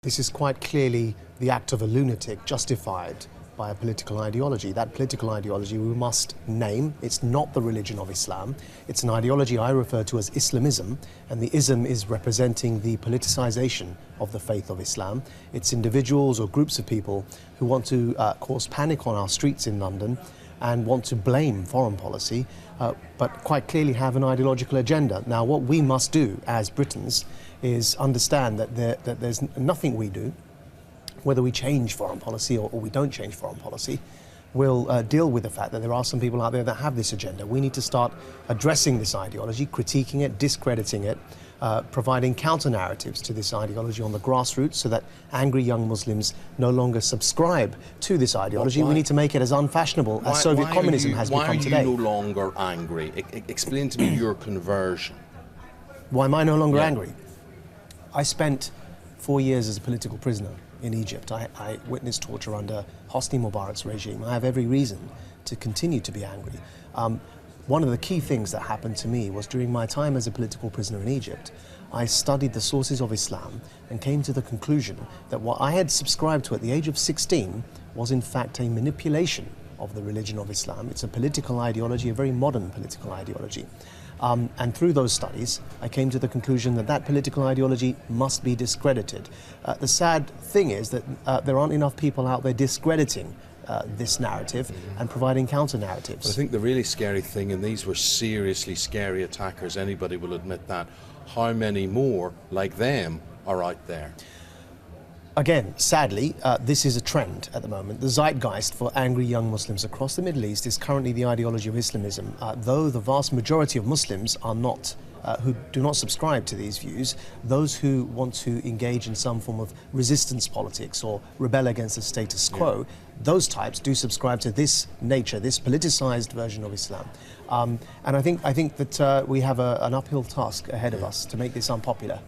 This is quite clearly the act of a lunatic justified by a political ideology. That political ideology we must name. It's not the religion of Islam. It's an ideology I refer to as Islamism, and the ism is representing the politicization of the faith of Islam. It's individuals or groups of people who want to cause panic on our streets in London and want to blame foreign policy, but quite clearly have an ideological agenda. Now, what we must do as Britons is understand that there's nothing we do, whether we change foreign policy or we don't change foreign policy, will deal with the fact that there are some people out there that have this agenda. We need to start addressing this ideology, critiquing it, discrediting it, providing counter-narratives to this ideology on the grassroots so that angry young Muslims no longer subscribe to this ideology. We need to make it as unfashionable as Soviet communism has become today. Why are you no longer angry? Explain to me your conversion. Why am I no longer angry? I spent 4 years as a political prisoner in Egypt. I witnessed torture under Hosni Mubarak's regime. I have every reason to continue to be angry. One of the key things that happened to me was during my time as a political prisoner in Egypt, I studied the sources of Islam and came to the conclusion that what I had subscribed to at the age of 16 was in fact a manipulation of the religion of Islam. It's a political ideology, a very modern political ideology. And through those studies, I came to the conclusion that that political ideology must be discredited. The sad thing is that there aren't enough people out there discrediting this narrative and providing counter-narratives. But I think the really scary thing, and these were seriously scary attackers, anybody will admit that, how many more like them are out there? Again, sadly, this is a trend at the moment. The zeitgeist for angry young Muslims across the Middle East is currently the ideology of Islamism, though the vast majority of Muslims are not, who do not subscribe to these views. Those who want to engage in some form of resistance politics or rebel against the status quo, those types do subscribe to this nature, this politicized version of Islam. And I think that we have an uphill task ahead of us to make this unpopular.